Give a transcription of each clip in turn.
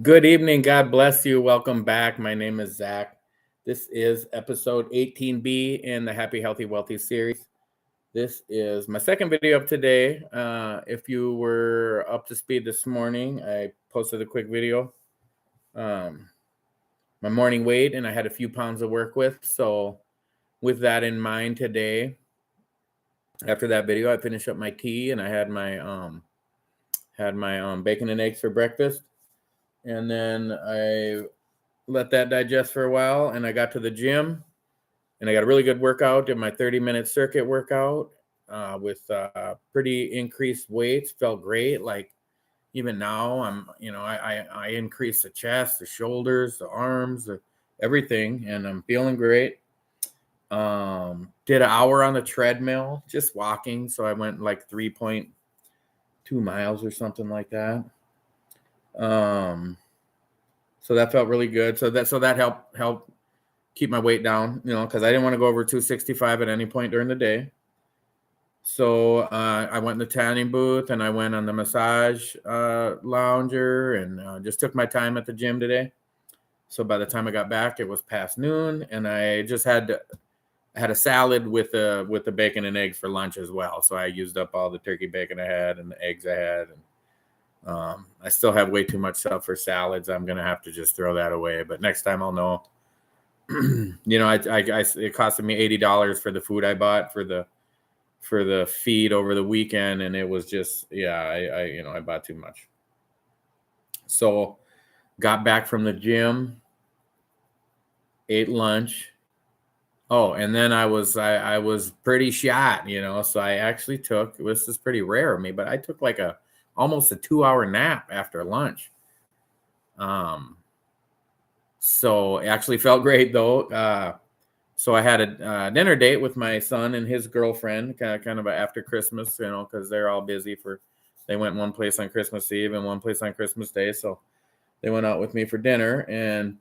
Good evening. God bless you. Welcome back. My name is Zach. This is episode 18B in the Happy, Healthy, Wealthy series. This is my second video of today. If you were up to speed this morning, I posted a quick video. My morning weight, and I had a few pounds to work with. So, with that in mind, today, after that video, I finished up my tea and I had my bacon and eggs for breakfast, and then I let that digest for a while, and I got to the gym and I got a really good workout. Did my 30-minute circuit workout with pretty increased weights. Felt great. Like even now, I increased the chest, the shoulders, the arms, everything, and I'm feeling great. Did an hour on the treadmill, just walking. So I went like 3.2 miles or something like that. So that felt really good. So that helped keep my weight down, because I didn't want to go over 265 at any point during the day. So I went in the tanning booth and I went on the massage lounger and just took my time at the gym today. So by the time I got back, it was past noon, and I just had a salad with the bacon and eggs for lunch as well. So I used up all the turkey bacon I had and the eggs I had, and I still have way too much stuff for salads. I'm gonna have to just throw that away. But next time I'll know. It costed me $80 for the food I bought for the feed over the weekend, and it was just I bought too much. So got back from the gym, ate lunch. Oh, and then I was pretty shot, so I actually took, this is pretty rare of me, but I took like almost a 2-hour nap after lunch. So it actually felt great though. So I had a dinner date with my son and his girlfriend, kind of after Christmas, because they're all busy they went one place on Christmas Eve and one place on Christmas Day. So they went out with me for dinner, and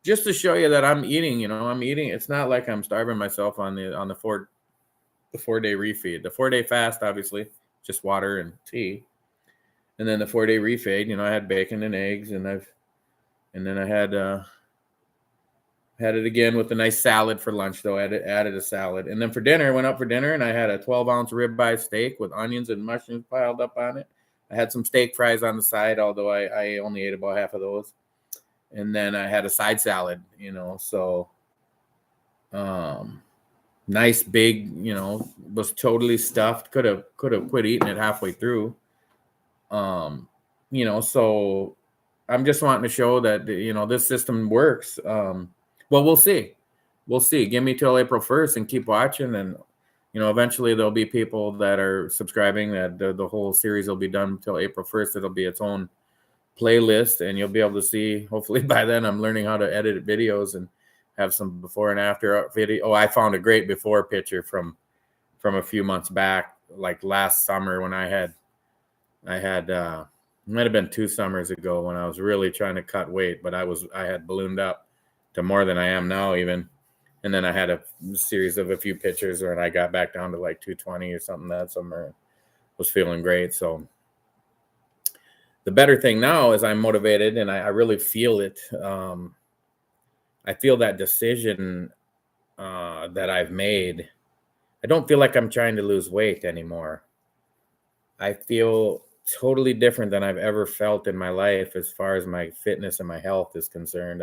just to show you that I'm eating, I'm eating. It's not like I'm starving myself on the 4-day refeed. The 4-day fast, obviously, just water and tea. And then the 4-day refeed, I had bacon and eggs, and then I had it again with a nice salad for lunch, though. I added a salad. And then for dinner, I went out for dinner and I had a 12-ounce ribeye steak with onions and mushrooms piled up on it. I had some steak fries on the side, although I only ate about half of those. And then I had a side salad, so nice big, was totally stuffed. Could have quit eating it halfway through. So I'm just wanting to show that, this system works. Well, we'll see. We'll see. Give me till April 1st and keep watching. And, eventually there'll be people that are subscribing that the whole series will be done till April 1st. It'll be its own playlist, and you'll be able to see, hopefully by then, I'm learning how to edit videos and have some before and after video. Oh, I found a great before picture from a few months back, like last summer when I had it might have been 2 summers ago when I was really trying to cut weight, but I had ballooned up to more than I am now even. And then I had a series of a few pictures where I got back down to like 220 or something that summer. Was feeling great. So the better thing now is I'm motivated, and I really feel it. I feel that decision that I've made. I don't feel like I'm trying to lose weight anymore. I feel totally different than I've ever felt in my life as far as my fitness and my health is concerned.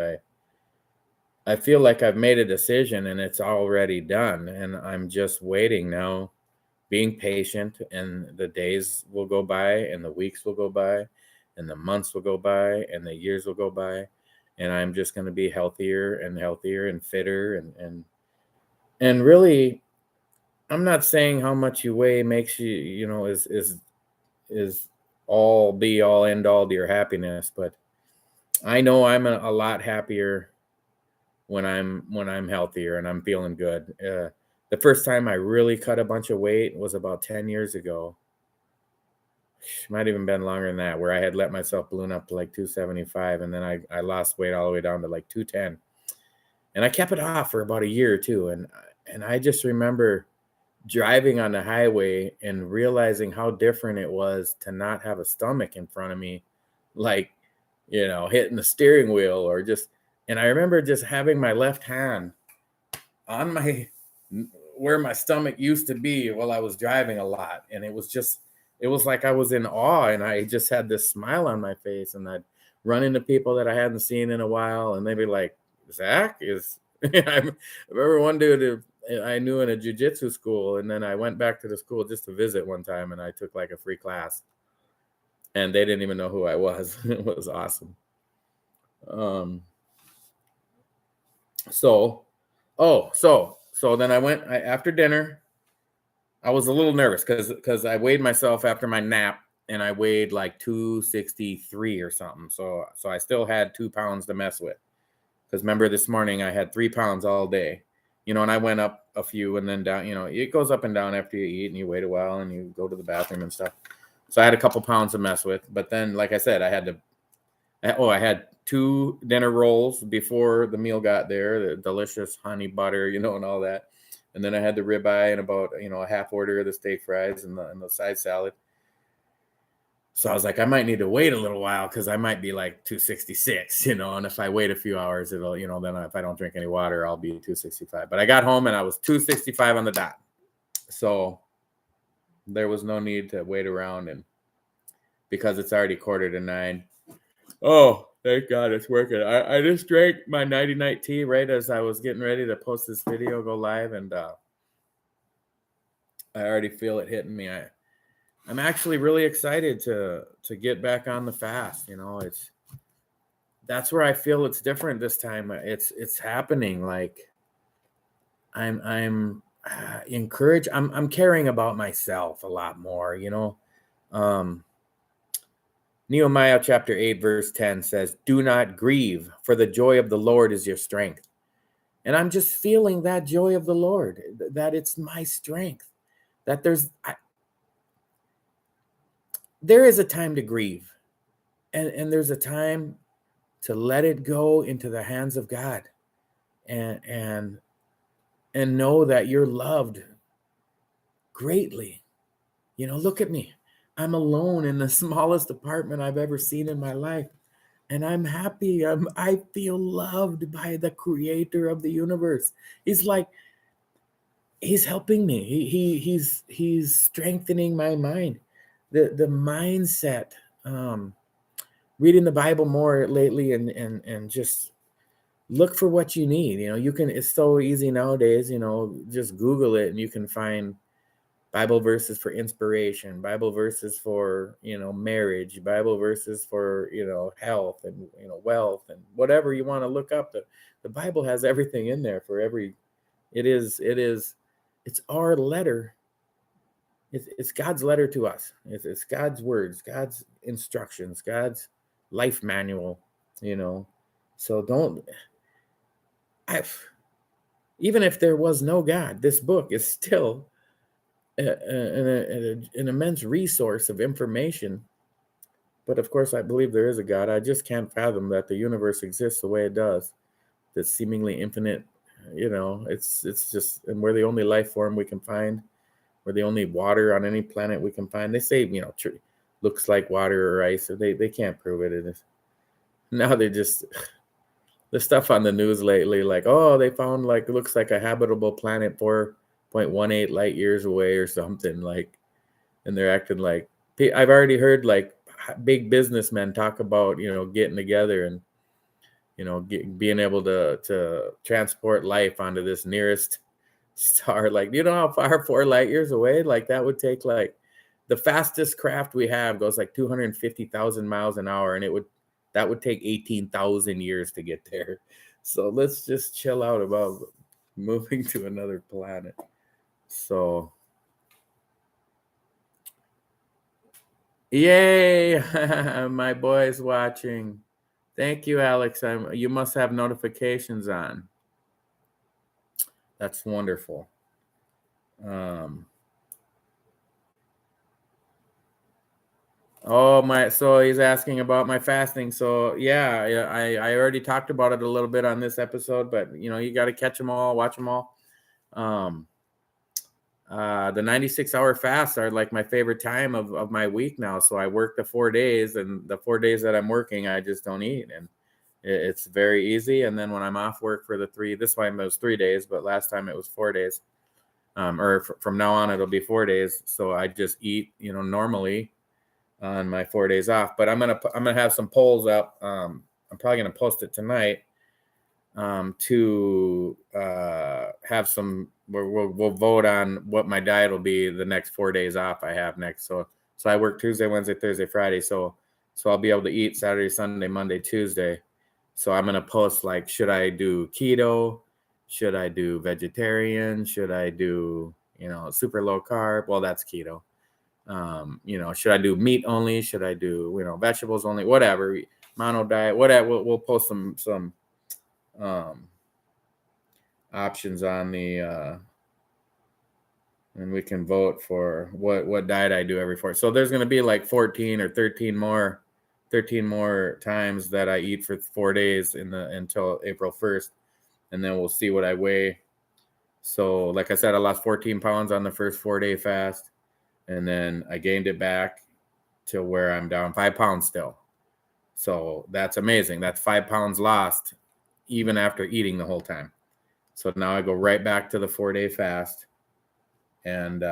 I feel like I've made a decision and it's already done, and I'm just waiting now, being patient, and the days will go by and the weeks will go by and the months will go by and the years will go by, and I'm just going to be healthier and healthier and fitter, and really, I'm not saying how much you weigh makes you, is all be all end all to your happiness, but I know I'm a lot happier when I'm healthier and I'm feeling good. The first time I really cut a bunch of weight was about 10 years ago. Might even been longer than that, where I had let myself balloon up to like 275, and then I lost weight all the way down to like 210. And I kept it off for about a year or two. And I just remember driving on the highway and realizing how different it was to not have a stomach in front of me. Like hitting the steering wheel or and I remember just having my left hand on where my stomach used to be while I was driving a lot. And it was like I was in awe, and I just had this smile on my face, and I'd run into people that I hadn't seen in a while, and they'd be like, Zach is, I remember one dude I knew in a jiu-jitsu school, and then I went back to the school just to visit one time, and I took like a free class, and they didn't even know who I was. It was awesome. So then I went after dinner. I was a little nervous because I weighed myself after my nap, and I weighed like 263 or something. So I still had 2 pounds to mess with. Because remember, this morning I had 3 pounds all day, and I went up a few and then down. It goes up and down after you eat and you wait a while and you go to the bathroom and stuff. So I had a couple pounds to mess with. But then, like I said, I had 2 dinner rolls before the meal got there, the delicious honey butter, and all that. And then I had the ribeye and about, a half order of the steak fries and the side salad. So I was like, I might need to wait a little while because I might be like 266, and if I wait a few hours, it'll, then if I don't drink any water, I'll be 265. But I got home and I was 265 on the dot. So there was no need to wait around, and because it's already 8:45. Oh, thank God it's working. I just drank my nighty-night tea right as I was getting ready to post this video, go live, and I already feel it hitting me. I'm actually really excited to get back on the fast. That's where I feel it's different this time. It's happening. Like I'm encouraged. I'm caring about myself a lot more. Nehemiah chapter 8 verse 10 says, "Do not grieve, for the joy of the Lord is your strength." And I'm just feeling that joy of the Lord, that it's my strength, that there is a time to grieve, and there's a time to let it go into the hands of God, and know that you're loved greatly. Look at me. I'm alone in the smallest apartment I've ever seen in my life, and I'm happy. I feel loved by the creator of the universe. He's helping me. He's strengthening my mind. The mindset, reading the Bible more lately, and just look for what you need. It's so easy nowadays, just Google it and you can find Bible verses for inspiration, Bible verses for, marriage, Bible verses for, health and, wealth, and whatever you want to look up. The Bible has everything in there for it's our letter. It's God's letter to us. It's God's words, God's instructions, God's life manual, So even if there was no God, this book is still an immense resource of information. But of course, I believe there is a God. I just can't fathom that the universe exists the way it does. That's seemingly infinite. It's just, and we're the only life form we can find. We're the only water on any planet we can find. They say, looks like water or ice. So they can't prove it. It is. Now they just, the stuff on the news lately, like, oh, they found it looks like a habitable planet 4.18 light years away or something, and they're acting like, I've already heard big businessmen talk about, getting together and, being able to transport life onto this nearest star. How far 4 light years away? That would take the fastest craft we have goes 250,000 miles an hour, and that would take 18,000 years to get there. So let's just chill out about moving to another planet. So, yay! My boy's watching. Thank you, Alex. You must have notifications on. That's wonderful. So he's asking about my fasting. So yeah, I already talked about it a little bit on this episode, but you got to catch them all, watch them all. The 96-hour fasts are like my favorite time of my week now. So I work the 4 days, and the 4 days that I'm working, I just don't eat. And it's very easy. And then when I'm off work for the this time it was 3 days, but last time it was 4 days. From now on, it'll be 4 days. So I just eat, normally on my 4 days off. But I'm gonna have some polls up. I'm probably gonna post it tonight to have some. We'll vote on what my diet will be the next 4 days off I have next. So I work Tuesday, Wednesday, Thursday, Friday. So I'll be able to eat Saturday, Sunday, Monday, Tuesday. So I'm gonna post like, should I do keto? Should I do vegetarian? Should I do super low carb? Well, that's keto. Should I do meat only? Should I do vegetables only? Whatever, mono diet. Whatever. We'll post some options on the and we can vote for what diet I do every 4. So there's going to be like 14 or 13 more times that I eat for 4 days until April 1st, and then we'll see what I weigh. So like I said, I lost 14 pounds on the first 4-day fast, and then I gained it back to where I'm down 5 pounds still. So that's amazing. That's 5 pounds lost even after eating the whole time. So now I go right back to the 4-day fast, and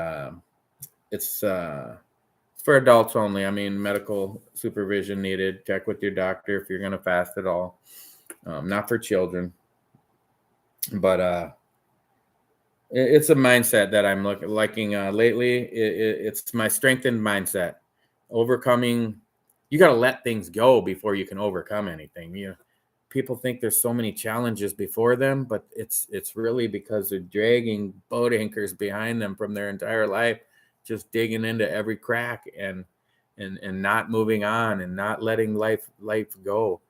it's for adults only. I mean, medical supervision needed. Check with your doctor if you're going to fast at all. Not for children, but it's a mindset that I'm liking lately. It's my strengthened mindset. Overcoming, you got to let things go before you can overcome anything. People think there's so many challenges before them, but it's really because they're dragging boat anchors behind them from their entire life, just digging into every crack and not moving on and not letting life go.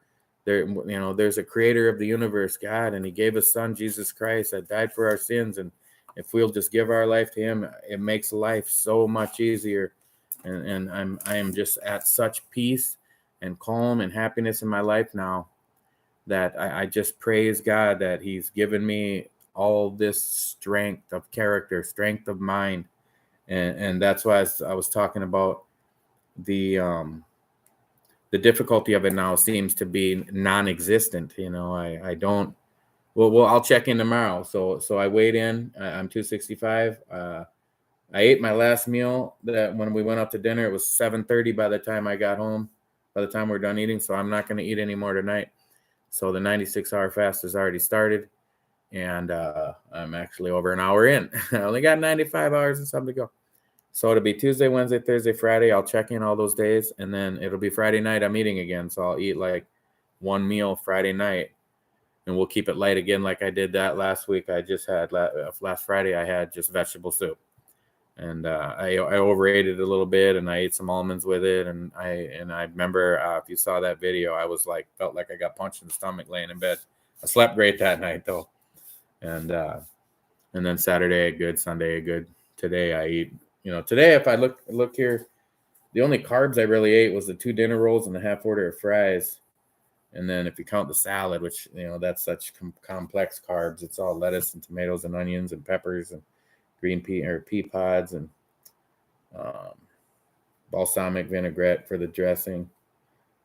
There's a creator of the universe, God, and he gave his son, Jesus Christ, that died for our sins. And if we'll just give our life to him, it makes life so much easier. And I am just at such peace and calm and happiness in my life now that I just praise God that he's given me all this strength of character, strength of mind. And that's why I was talking about the difficulty of it now seems to be non-existent. I don't, well, I'll check in tomorrow. So I weighed in, I'm 265. I ate my last meal that when we went out to dinner, it was 7:30 by the time I got home, by the time we're done eating. So I'm not going to eat anymore tonight. So the 96-hour fast has already started, and I'm actually over an hour in. I only got 95 hours and something to go. So it'll be Tuesday, Wednesday, Thursday, Friday. I'll check in all those days, and then it'll be Friday night. I'm eating again, so I'll eat like one meal Friday night, and we'll keep it light again like I did that last week. I just had last Friday. I had just vegetable soup, and I overate it a little bit, and I ate some almonds with it. And I remember if you saw that video, I was felt like I got punched in the stomach laying in bed. I slept great that night though, and then Saturday good, Sunday good. Today I eat. Today if I look here, the only carbs I really ate was the 2 dinner rolls and the half order of fries. And then if you count the salad, which that's such complex carbs, it's all lettuce and tomatoes and onions and peppers and green pea pods and balsamic vinaigrette for the dressing.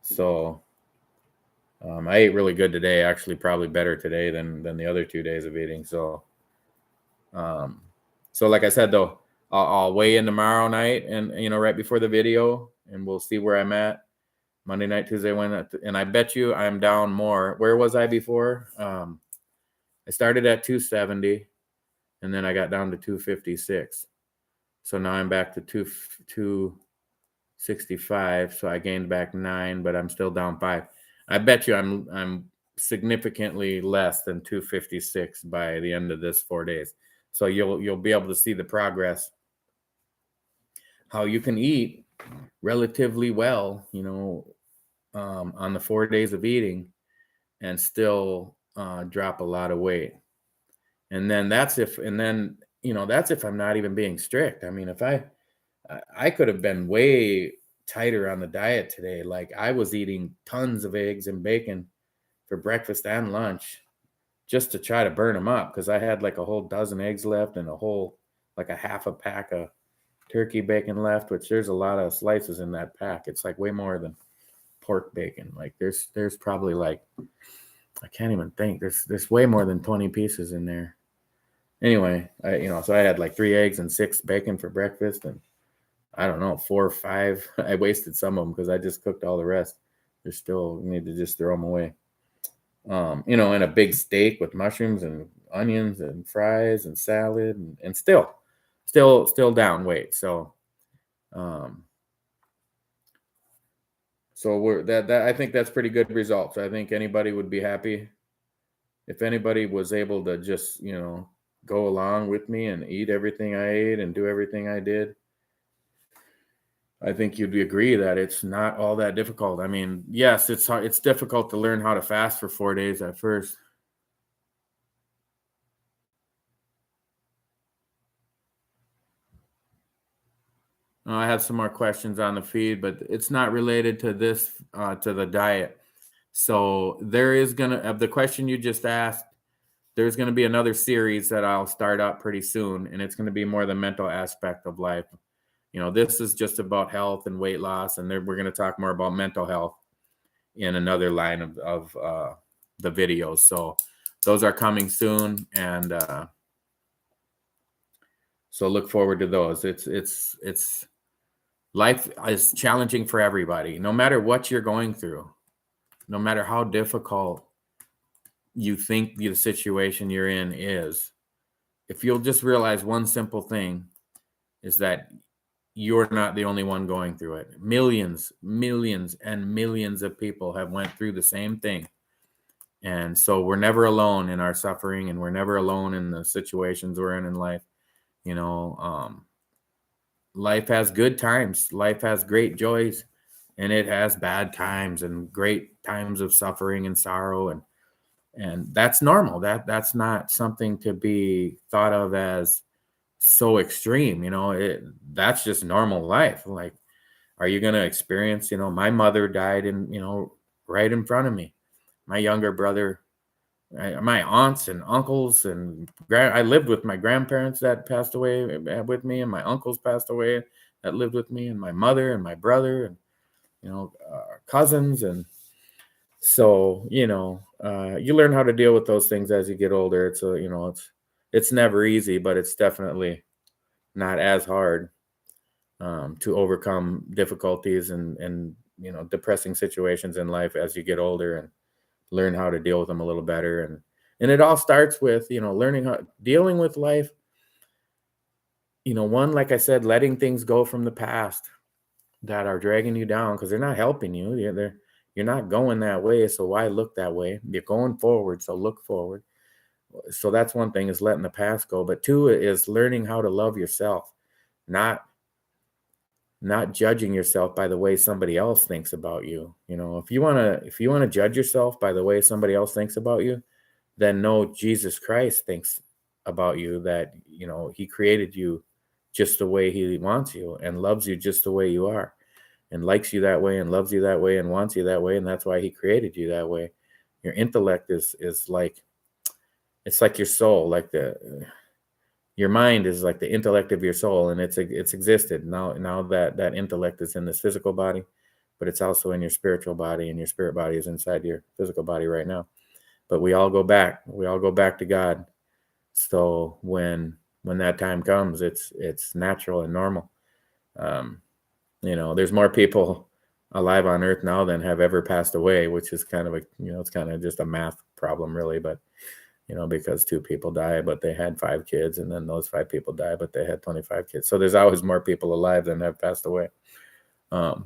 So I ate really good today, actually probably better today than the other 2 days of eating. So like I said, though, I'll weigh in tomorrow night and, right before the video, and we'll see where I'm at Monday night, Tuesday, Wednesday. And I bet you I'm down more. Where was I before? I started at 270 and then I got down to 256. So now I'm back to 265. So I gained back 9, but I'm still down 5. I bet you I'm significantly less than 256 by the end of this 4 days. So you'll be able to see the progress, how you can eat relatively well, on the 4 days of eating and still drop a lot of weight. And then that's if I'm not even being strict. I mean, if I could have been way tighter on the diet today. Like I was eating tons of eggs and bacon for breakfast and lunch just to try to burn them up, because I had like a whole dozen eggs left and a whole like a half a pack of turkey bacon left, which there's a lot of slices in that pack. It's like way more than pork bacon. Like there's probably like, I can't even think. There's way more than 20 pieces in there. Anyway, so I had like 3 eggs and 6 bacon for breakfast, and I don't know, 4 or 5. I wasted some of them because I just cooked all the rest. There's still, you need to just throw them away. And a big steak with mushrooms and onions and fries and salad, and still down weight. So we're that I think that's pretty good results. I think anybody would be happy if anybody was able to just, go along with me and eat everything I ate and do everything I did. I think you'd agree that it's not all that difficult. I mean, yes, it's hard, it's difficult to learn how to fast for 4 days at first. I have some more questions on the feed, but it's not related to this, to the diet. So there is of the question you just asked, there's gonna be another series that I'll start up pretty soon, and it's gonna be more the mental aspect of life. This is just about health and weight loss, and then we're gonna talk more about mental health in another line of the videos. So those are coming soon, and so look forward to those. It's life is challenging for everybody, no matter what you're going through, no matter how difficult you think the situation you're in is. If you'll just realize one simple thing is that you're not the only one going through it. Millions, millions, and millions of people have went through the same thing. And so we're never alone in our suffering, and we're never alone in the situations we're in life. Life has good times, life has great joys, and it has bad times and great times of suffering and sorrow, and that's normal. That's not something to be thought of as so extreme. That's just normal life. Like, are you going to experience, my mother died right in front of me. My younger brother, my aunts and uncles, and I lived with my grandparents that passed away with me, and my uncles passed away that lived with me, and my mother and my brother, and cousins. And so you learn how to deal with those things as you get older. It's never easy, but it's definitely not as hard to overcome difficulties and depressing situations in life as you get older, and learn how to deal with them a little better. And it all starts with learning how dealing with life. One, like I said, letting things go from the past that are dragging you down, because they're not helping you. You're not going that way, so why look that way? You're going forward, so look forward. So that's one thing, is letting the past go. But two is learning how to love yourself, not judging yourself by the way somebody else thinks about you. If you want to judge yourself by the way somebody else thinks about you, then know Jesus Christ thinks about you, that he created you just the way he wants you, and loves you just the way you are, and likes you that way, and loves you that way, and wants you that way, and that's why he created you that way. Your intellect is like, it's like your soul, like your mind is like the intellect of your soul, and it's existed. Now that intellect is in this physical body, but it's also in your spiritual body, and your spirit body is inside your physical body right now. But we all go back to God. So when that time comes, it's natural and normal. There's more people alive on earth now than have ever passed away, which is kind of it's kind of just a math problem, really. But because 2 people die, but they had 5 kids, and then those 5 people die, but they had 25 kids. So there's always more people alive than have passed away. But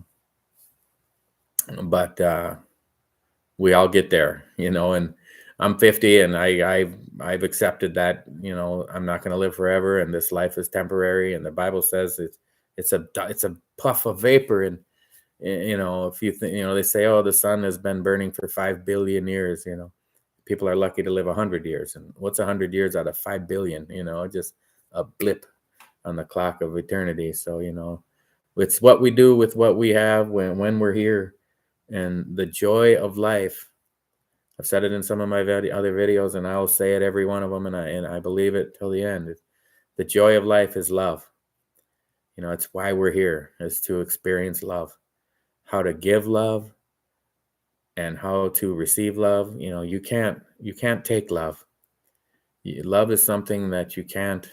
we all get there, and I'm 50, and I've accepted that, I'm not going to live forever, and this life is temporary. And the Bible says it's a puff of vapor. And if you think, they say, oh, the sun has been burning for 5 billion years. People are lucky to live 100 years, and what's 100 years out of 5 billion? Just a blip on the clock of eternity. So it's what we do with what we have when we're here, and the joy of life. I've said it in some of my other videos, and I'll say it every one of them, and I believe it till the end. The joy of life is love. It's why we're here, is to experience love, how to give love and how to receive love. You can't take love. Love is something that you can't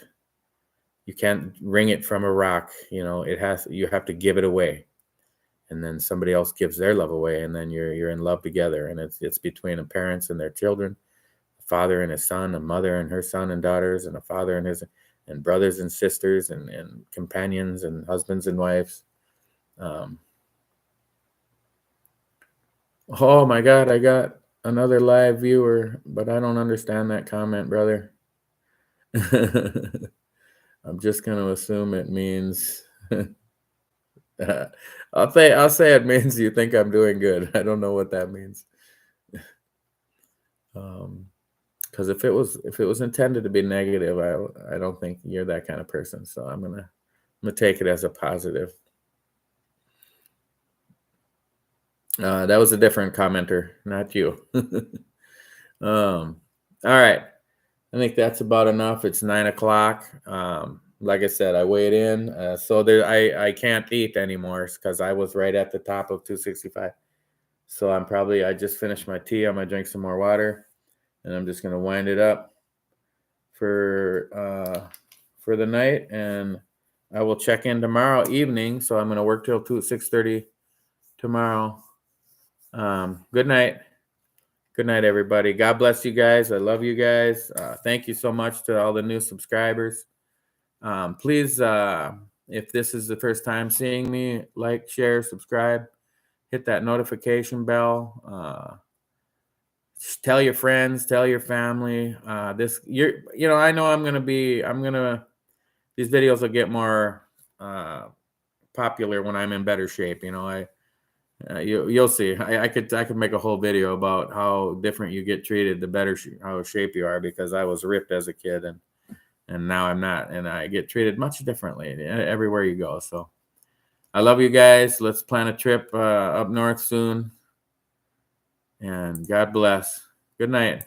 wring it from a rock. You have to give it away, and then somebody else gives their love away, and then you're in love together. And it's between a parents and their children, a father and his son, a mother and her son and daughters, and a father and his and brothers and sisters, and companions and husbands and wives. um, oh my God, I got another live viewer, but I don't understand that comment, brother. I'm just going to assume it means I'll say it means you think I'm doing good. I don't know what that means. Because if it was intended to be negative, I don't think you're that kind of person. So I'm gonna take it as a positive. That was a different commenter, not you. All right. I think that's about enough. It's 9:00. Like I said, I weighed in, so I can't eat anymore because I was right at the top of 265. So I just finished my tea. I'm gonna drink some more water, and I'm just gonna wind it up for the night, and I will check in tomorrow evening. So I'm gonna work till 6:30 tomorrow. Good night. Good night, everybody. God bless you guys. I love you guys. Thank you so much to all the new subscribers. Please, if this is the first time seeing me, like, share, subscribe, hit that notification bell. Tell your friends, tell your family. I know these videos will get more popular when I'm in better shape. You'll see. I could make a whole video about how different you get treated the better how shape you are, because I was ripped as a kid, and now I'm not, and I get treated much differently everywhere you go. So I love you guys. Let's plan a trip up north soon, and God bless. Good night.